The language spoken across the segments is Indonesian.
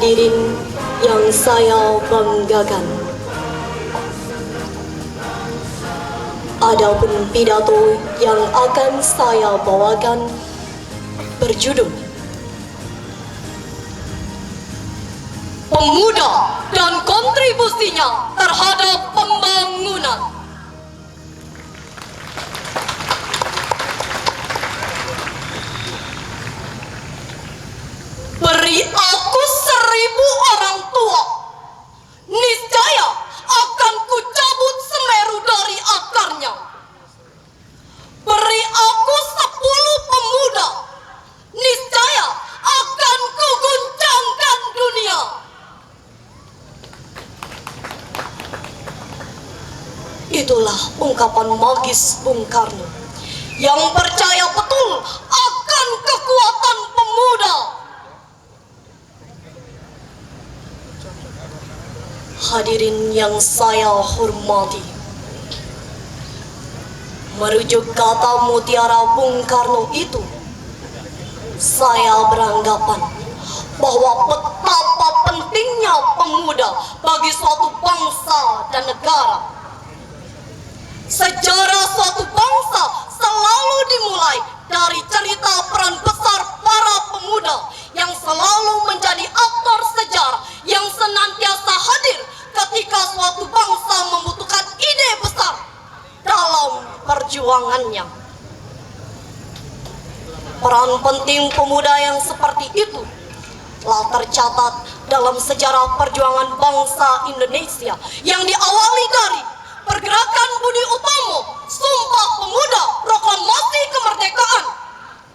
Hadirin yang saya banggakan, adapun pidato yang akan saya bawakan berjudul Pemuda dan Kontribusinya Terhadap Pembangunan. Beri aku 1000 orang tua, niscaya akan kucabut Semeru dari akarnya. Beri aku 10 pemuda, niscaya akan kuguncangkan dunia. Itulah ungkapan magis Bung Karno yang percaya betul akan kekuatan pemuda. Hadirin yang saya hormati, merujuk kata mutiara Bung Karno itu, saya beranggapan bahwa betapa pentingnya pemuda bagi suatu bangsa dan negara. Sejarah suatu bangsa selalu dimulai dari cerita peran besar para pemuda yang selalu menjadi aktor sejarah yang senantiasa hadir ketika suatu bangsa membutuhkan ide besar dalam perjuangannya. Peran penting pemuda yang seperti itu telah tercatat dalam sejarah perjuangan bangsa Indonesia yang diawali dari Pergerakan Budi Utomo, Sumpah Pemuda, Proklamasi Kemerdekaan,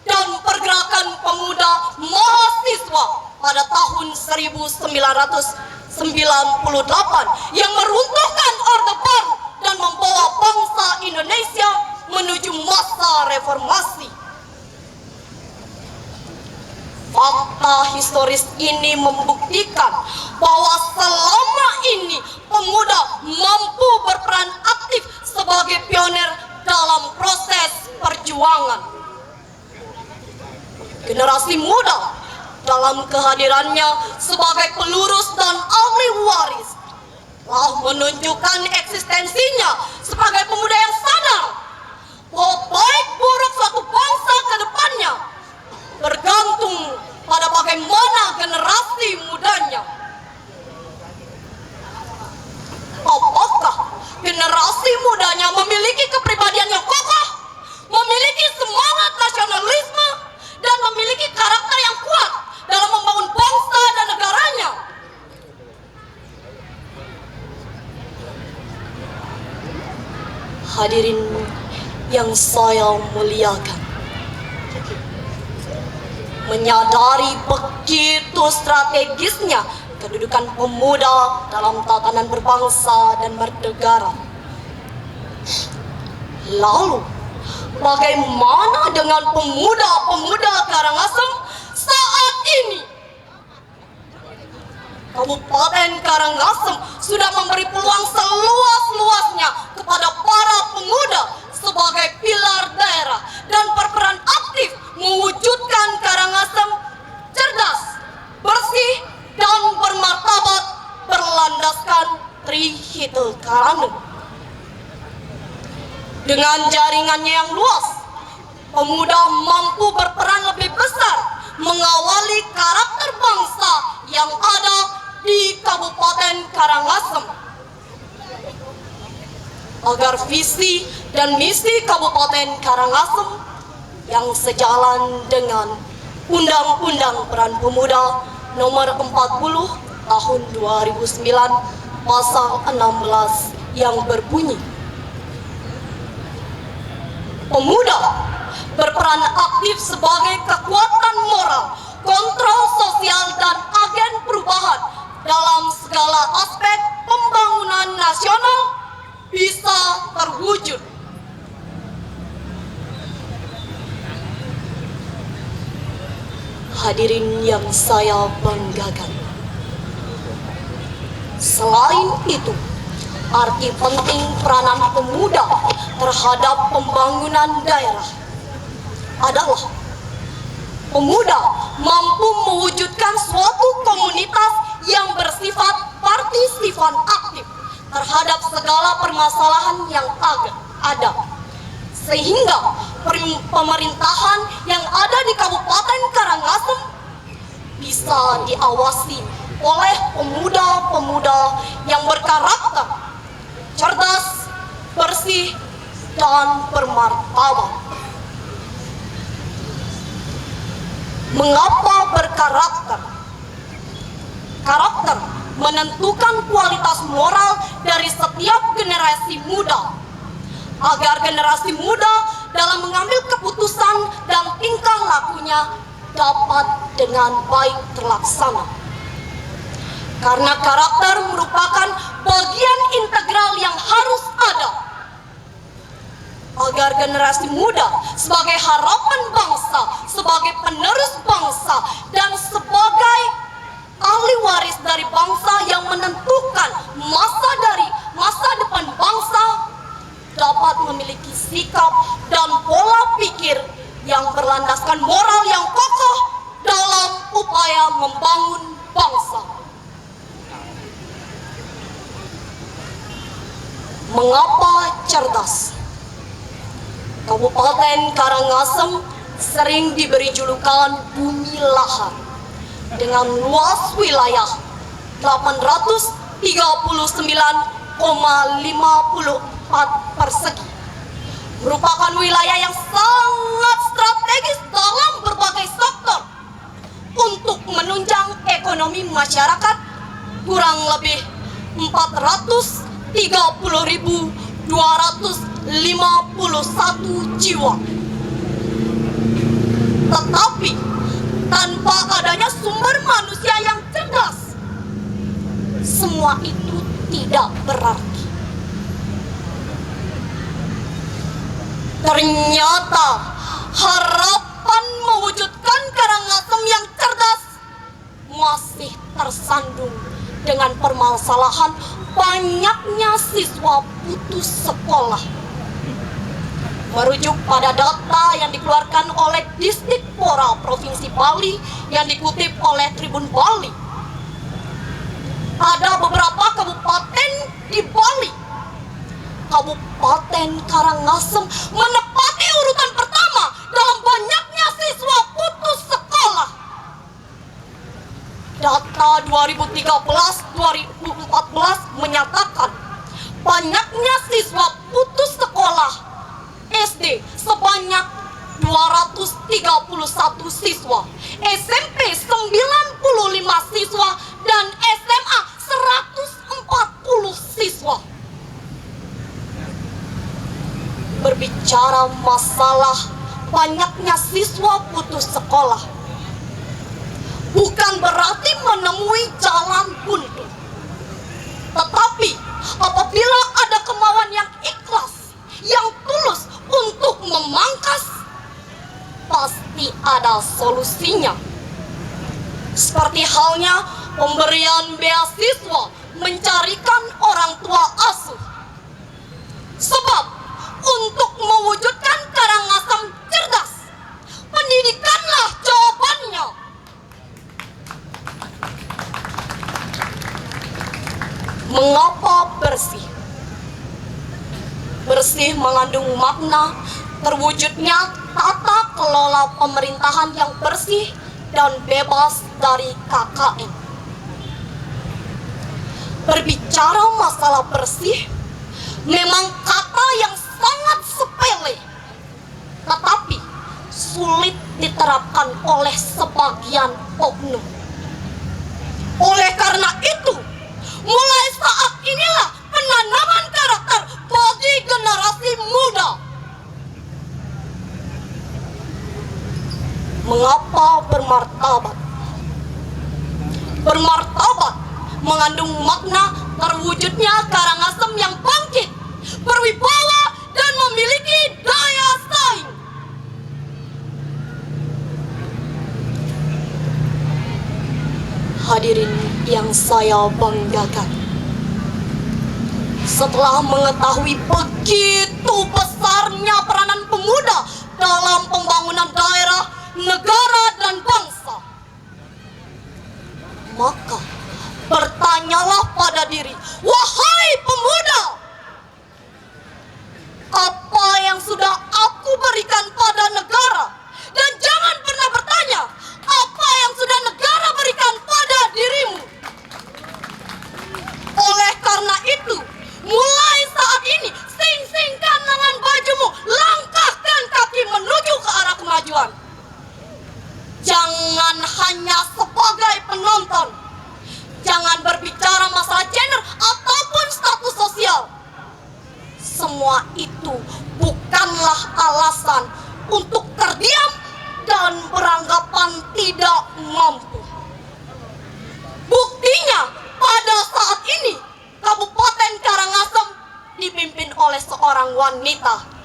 dan Pergerakan Pemuda Mahasiswa pada tahun 1998 yang meruntuhkan Orde Baru dan membawa bangsa Indonesia menuju masa reformasi. Fakta historis ini membuktikan bahwa selama ini pemuda mampu berperan aktif sebagai pionir dalam proses perjuangan. Generasi muda dalam kehadirannya sebagai pelurus dan ahli waris telah menunjukkan eksistensinya sebagai pemuda yang sadar bahwa baik buruk suatu bangsa ke depannya bergantung pada bagaimana generasi mudanya. Apakah generasi mudanya memiliki kepribadian yang kokoh, memiliki semangat nasionalisme, dan memiliki karakter yang kuat dalam membangun bangsa dan negaranya? Hadirin yang saya muliakan, menyadari begitu strategisnya kedudukan pemuda dalam tatanan berbangsa dan bernegara. Lalu, bagaimana dengan pemuda-pemuda Karangasem saat ini? Kabupaten Karangasem sudah memberi peluang seluas-luasnya kepada para pemuda sebagai pilar daerah dan berperan aktif mewujudkan Karangasem cerdas, bersih, dan bermartabat berlandaskan Trihite Karana. Dengan jaringannya yang luas, pemuda mampu berperan lebih besar mengawali karakter bangsa yang ada di Kabupaten Karangasem, agar visi dan misi Kabupaten Karangasem yang sejalan dengan Undang-Undang Peran Pemuda Nomor 40 Tahun 2009 Pasal 16 yang berbunyi, pemuda berperan aktif sebagai kekuatan moral, kontrol sosial, dan agen perubahan dalam segala aspek pembangunan nasional bisa terwujud. Hadirin yang saya banggakan, selain itu, arti penting peranan pemuda terhadap pembangunan daerah adalah pemuda mampu mewujudkan suatu komunitas yang bersifat partisifan aktif terhadap segala permasalahan yang ada. Sehingga pemerintahan yang ada di Kabupaten Karangasem bisa diawasi oleh pemuda-pemuda yang berkarakter, cerdas, bersih, dan bermartabat. Mengapa berkarakter? Karakter menentukan kualitas moral dari setiap generasi muda, agar generasi muda dalam mengambil keputusan dan tingkah lakunya dapat dengan baik terlaksana. Karena karakter merupakan bagian integral yang harus ada agar generasi muda sebagai harapan bangsa, sebagai penerus bangsa, dan sebagai ahli waris dari bangsa yang menentukan masa depan bangsa dapat memiliki sikap dan pola pikir yang berlandaskan moral yang kokoh dalam upaya membangun bangsa. Mengapa cerdas? Kabupaten Karangasem sering diberi julukan bumi lahar dengan luas wilayah 839,54 persegi. Merupakan wilayah yang sangat strategis dalam berbagai sektor untuk menunjang ekonomi masyarakat kurang lebih 430.251 jiwa. Tetapi tanpa adanya sumber manusia yang cerdas, semua itu tidak berarti. Ternyata harapan mewujudkan Karangasem yang cerdas masih tersandung dengan permasalahan banyaknya siswa putus sekolah. Merujuk pada data yang dikeluarkan oleh Disdikpora Provinsi Bali yang dikutip oleh Tribun Bali, ada beberapa kabupaten di Bali. Kabupaten Karangasem menempati urutan pertama dalam banyaknya siswa putus sekolah. Data 2013-2014 menyatakan banyaknya siswa putus sekolah SD sebanyak 231 siswa, SMP 95 siswa, dan SMA 140 siswa. Berbicara masalah banyaknya siswa putus sekolah, bukan berarti menemui jalan buntu. Tetapi apabila ada kemauan yang ikhlas, yang tulus untuk memangkas, pasti ada solusinya. Seperti halnya pemberian beasiswa mencarikan orang tua asuh. Sebab untuk mewujudkan Karangasem cerdas, pendidikanlah jawabannya. Mengapa bersih? Bersih mengandung makna terwujudnya tata kelola pemerintahan yang bersih dan bebas dari KKN. Berbicara masalah bersih, memang kata yang sangat sepele, tetapi sulit diterapkan oleh sebagian oknum. Oleh karena itu, mulai saat inilah penanaman karakter bagi generasi muda. Mengapa bermartabat? Bermartabat mengandung makna terwujudnya Karangasem yang bangkit, berwibawa, dan memiliki daya saing. Hadirin yang saya banggakan, setelah mengetahui begitu besarnya peranan pemuda dalam pembangunan daerah negara, dan bangsa. Maka bertanyalah pada diri, wahai pemuda, apa yang sudah aku berikan pada negara? Dan jangan pernah bertanya, apa yang sudah negara berikan pada dirimu? Oleh karena itu, mulai saat ini, sing-singkan lengan bajumu, langkahkan kaki menuju ke arah kemajuan. Jangan hanya sebagai penonton. Jangan berbicara masalah gender ataupun status sosial. Semua itu bukanlah alasan untuk terdiam dan beranggapan tidak mampu. Buktinya, pada saat ini Kabupaten Karangasem dipimpin oleh seorang wanita.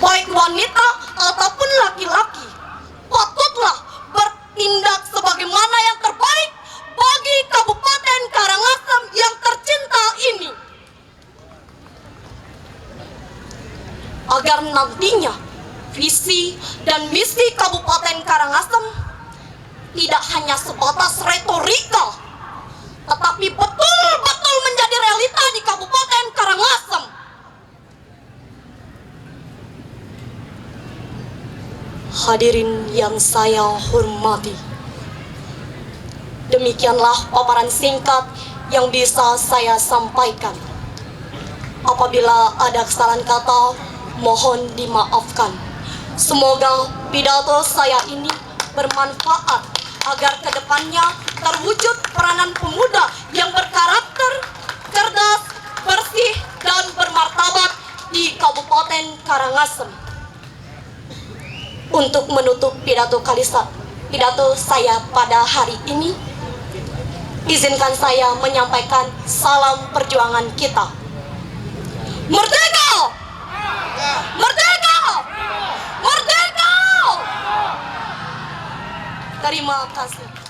Baik wanita ataupun laki-laki patutlah bertindak sebagaimana yang terbaik bagi Kabupaten Karangasem yang tercinta ini, agar nantinya visi dan misi Kabupaten Karangasem tidak hanya sebatas retorika, tetapi betul-betul menjadi realita di Kabupaten Karangasem. Hadirin yang saya hormati, demikianlah paparan singkat yang bisa saya sampaikan. Apabila ada kesalahan kata, mohon dimaafkan. Semoga pidato saya ini bermanfaat agar kedepannya terwujud peranan pemuda yang berkarakter, cerdas, bersih, dan bermartabat di Kabupaten Karangasem. Untuk menutup pidato saya pada hari ini, izinkan saya menyampaikan salam perjuangan kita. Merdeka! Merdeka! Merdeka! Terima kasih.